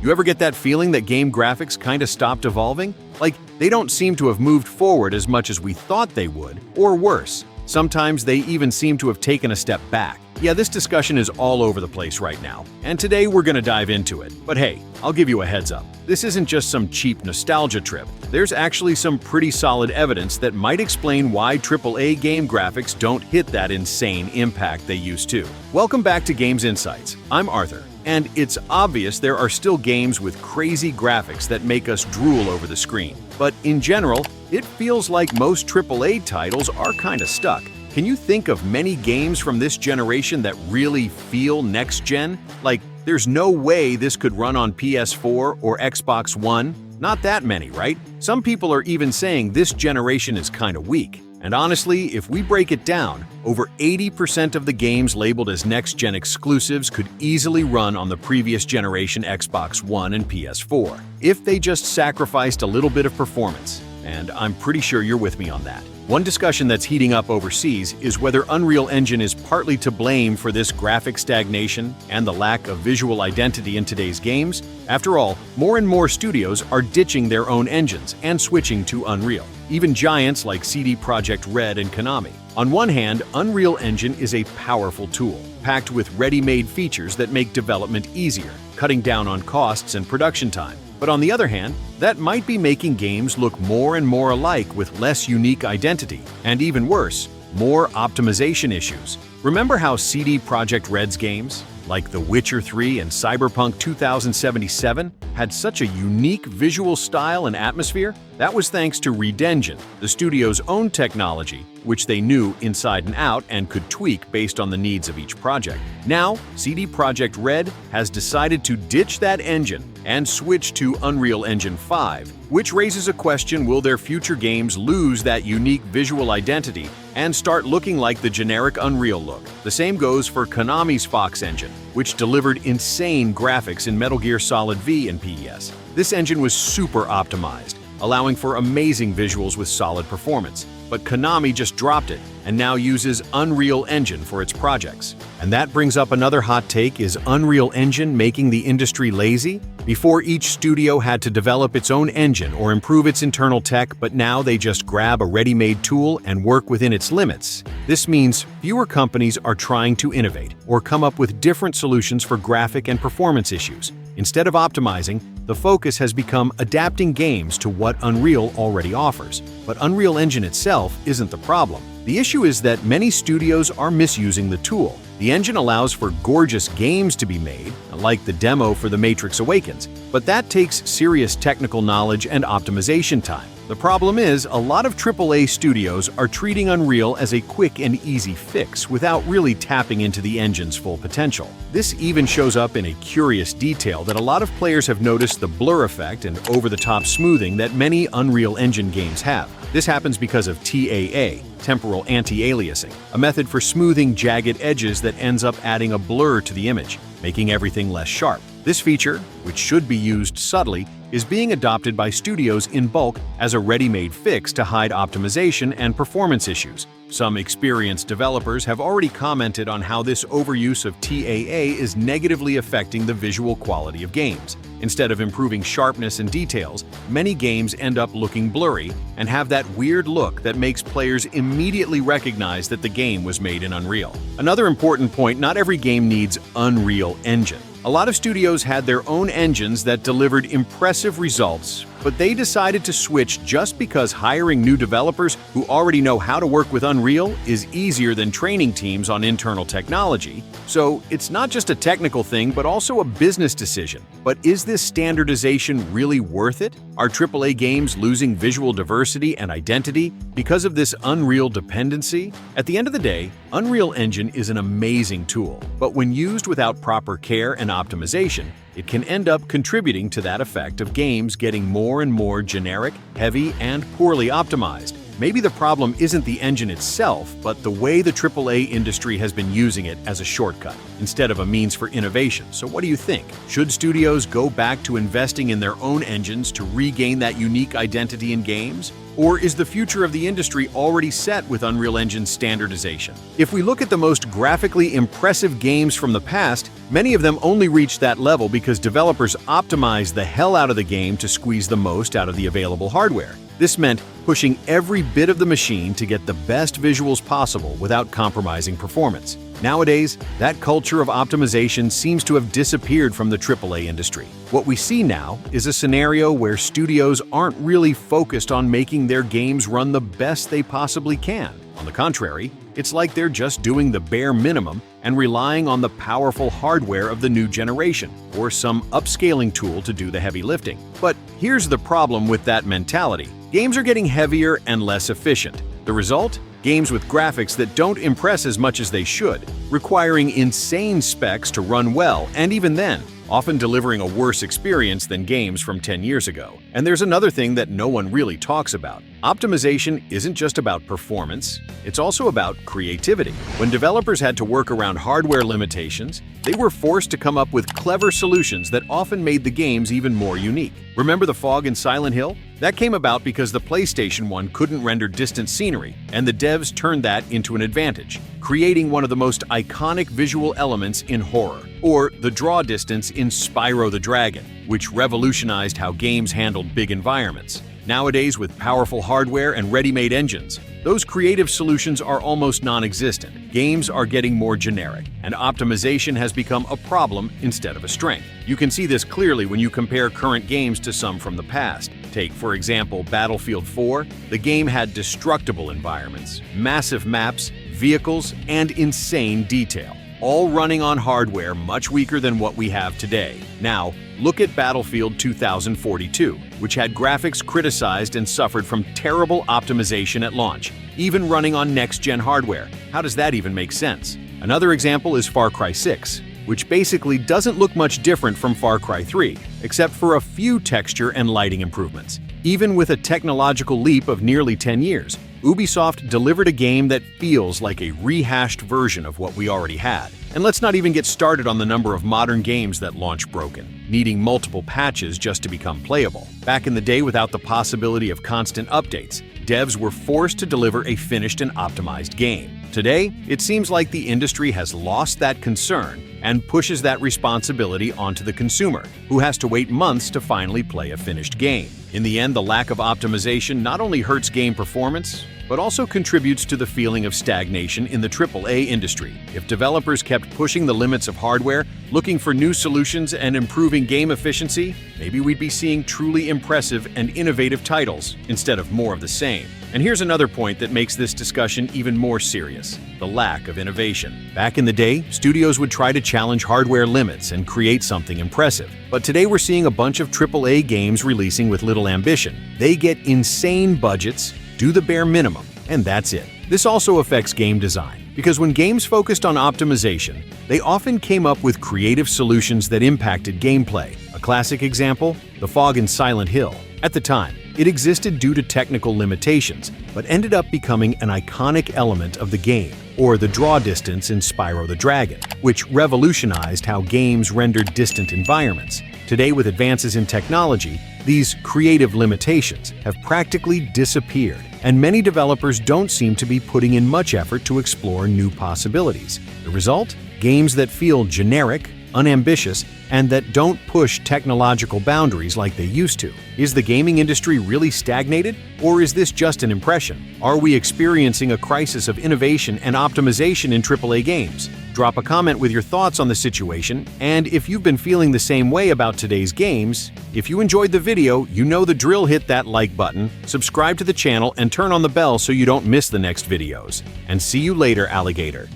You ever get that feeling that game graphics kinda stopped evolving? Like, they don't seem to have moved forward as much as we thought they would, or worse. Sometimes they even seem to have taken a step back. Yeah, this discussion is all over the place right now, and today we're gonna dive into it. But hey, I'll give you a heads up. This isn't just some cheap nostalgia trip. There's actually some pretty solid evidence that might explain why AAA game graphics don't hit that insane impact they used to. Welcome back to Games Insights. I'm Arthur. And it's obvious there are still games with crazy graphics that make us drool over the screen. But in general, it feels like most AAA titles are kinda stuck. Can you think of many games from this generation that really feel next-gen? Like, there's no way this could run on PS4 or Xbox One? Not that many, right? Some people are even saying this generation is kinda weak. And honestly, if we break it down, over 80% of the games labeled as next-gen exclusives could easily run on the previous generation Xbox One and PS4, if they just sacrificed a little bit of performance. And I'm pretty sure you're with me on that. One discussion that's heating up overseas is whether Unreal Engine is partly to blame for this graphic stagnation and the lack of visual identity in today's games. After all, more and more studios are ditching their own engines and switching to Unreal. Even giants like CD Projekt Red and Konami. On one hand, Unreal Engine is a powerful tool, packed with ready-made features that make development easier, cutting down on costs and production time. But on the other hand, that might be making games look more and more alike with less unique identity, and even worse, more optimization issues. Remember how CD Projekt Red's games, like The Witcher 3 and Cyberpunk 2077, had such a unique visual style and atmosphere? That was thanks to ReDengine, the studio's own technology, which they knew inside and out and could tweak based on the needs of each project. Now, CD Projekt Red has decided to ditch that engine and switch to Unreal Engine 5, which raises a question: will their future games lose that unique visual identity and start looking like the generic Unreal look? The same goes for Konami's Fox engine, which delivered insane graphics in Metal Gear Solid V and PES. This engine was super optimized, allowing for amazing visuals with solid performance. But Konami just dropped it and now uses Unreal Engine for its projects. And that brings up another hot take: is Unreal Engine making the industry lazy? Before, each studio had to develop its own engine or improve its internal tech, but now they just grab a ready-made tool and work within its limits. This means fewer companies are trying to innovate or come up with different solutions for graphic and performance issues. Instead of optimizing, the focus has become adapting games to what Unreal already offers. But Unreal Engine itself isn't the problem. The issue is that many studios are misusing the tool. The engine allows for gorgeous games to be made, like the demo for The Matrix Awakens, but that takes serious technical knowledge and optimization time. The problem is, a lot of AAA studios are treating Unreal as a quick and easy fix without really tapping into the engine's full potential. This even shows up in a curious detail that a lot of players have noticed: the blur effect and over-the-top smoothing that many Unreal Engine games have. This happens because of TAA, temporal anti-aliasing, a method for smoothing jagged edges that ends up adding a blur to the image, making everything less sharp. This feature, which should be used subtly, is being adopted by studios in bulk as a ready-made fix to hide optimization and performance issues. Some experienced developers have already commented on how this overuse of TAA is negatively affecting the visual quality of games. Instead of improving sharpness and details, many games end up looking blurry and have that weird look that makes players immediately recognize that the game was made in Unreal. Another important point: not every game needs Unreal Engine. A lot of studios had their own engines that delivered impressive results, but they decided to switch just because hiring new developers who already know how to work with Unreal is easier than training teams on internal technology. So it's not just a technical thing, but also a business decision. But is this standardization really worth it? Are AAA games losing visual diversity and identity because of this Unreal dependency? At the end of the day, Unreal Engine is an amazing tool, but when used without proper care and optimization, it can end up contributing to that effect of games getting more and more generic, heavy, and poorly optimized. maybe the problem isn't the engine itself, but the way the AAA industry has been using it as a shortcut, instead of a means for innovation. So what do you think? Should studios go back to investing in their own engines to regain that unique identity in games? Or is the future of the industry already set with Unreal Engine's standardization? If we look at the most graphically impressive games from the past, many of them only reached that level because developers optimized the hell out of the game to squeeze the most out of the available hardware. This meant pushing every bit of the machine to get the best visuals possible without compromising performance. Nowadays, that culture of optimization seems to have disappeared from the AAA industry. What we see now is a scenario where studios aren't really focused on making their games run the best they possibly can. On the contrary, it's like they're just doing the bare minimum and relying on the powerful hardware of the new generation, or some upscaling tool to do the heavy lifting. But here's the problem with that mentality. Games are getting heavier and less efficient. The result? Games with graphics that don't impress as much as they should, requiring insane specs to run well, and even then, often delivering a worse experience than games from 10 years ago. And there's another thing that no one really talks about. Optimization isn't just about performance, it's also about creativity. When developers had to work around hardware limitations, they were forced to come up with clever solutions that often made the games even more unique. Remember the fog in Silent Hill? That came about because the PlayStation 1 couldn't render distant scenery, and the devs turned that into an advantage, creating one of the most iconic visual elements in horror. Or the draw distance in Spyro the Dragon, which revolutionized how games handled big environments. Nowadays, with powerful hardware and ready-made engines, those creative solutions are almost non-existent. Games are getting more generic, and optimization has become a problem instead of a strength. You can see this clearly when you compare current games to some from the past. Take, for example, Battlefield 4. The game had destructible environments, massive maps, vehicles, and insane detail, all running on hardware much weaker than what we have today. Now, look at Battlefield 2042, which had graphics criticized and suffered from terrible optimization at launch, even running on next-gen hardware. How does that even make sense? Another example is Far Cry 6, which basically doesn't look much different from Far Cry 3, except for a few texture and lighting improvements. Even with a technological leap of nearly 10 years, Ubisoft delivered a game that feels like a rehashed version of what we already had. And let's not even get started on the number of modern games that launch broken, needing multiple patches just to become playable. Back in the day, without the possibility of constant updates, devs were forced to deliver a finished and optimized game. Today, it seems like the industry has lost that concern and pushes that responsibility onto the consumer, who has to wait months to finally play a finished game. In the end, the lack of optimization not only hurts game performance, but also contributes to the feeling of stagnation in the AAA industry. If developers kept pushing the limits of hardware, looking for new solutions and improving game efficiency, maybe we'd be seeing truly impressive and innovative titles instead of more of the same. And here's another point that makes this discussion even more serious: the lack of innovation. Back in the day, studios would try to challenge hardware limits and create something impressive. But today we're seeing a bunch of AAA games releasing with little ambition. They get insane budgets, do the bare minimum, and that's it. This also affects game design, because when games focused on optimization, they often came up with creative solutions that impacted gameplay. A classic example, the fog in Silent Hill. At the time, it existed due to technical limitations, but ended up becoming an iconic element of the game. Or the draw distance in Spyro the Dragon, which revolutionized how games rendered distant environments. Today, with advances in technology, these creative limitations have practically disappeared, and many developers don't seem to be putting in much effort to explore new possibilities. The result? Games that feel generic, unambitious, and that don't push technological boundaries like they used to. Is the gaming industry really stagnated, or is this just an impression? Are we experiencing a crisis of innovation and optimization in AAA games? Drop a comment with your thoughts on the situation, and if you've been feeling the same way about today's games, if you enjoyed the video, you know the drill. Hit that like button, subscribe to the channel, and turn on the bell so you don't miss the next videos. And see you later, alligator.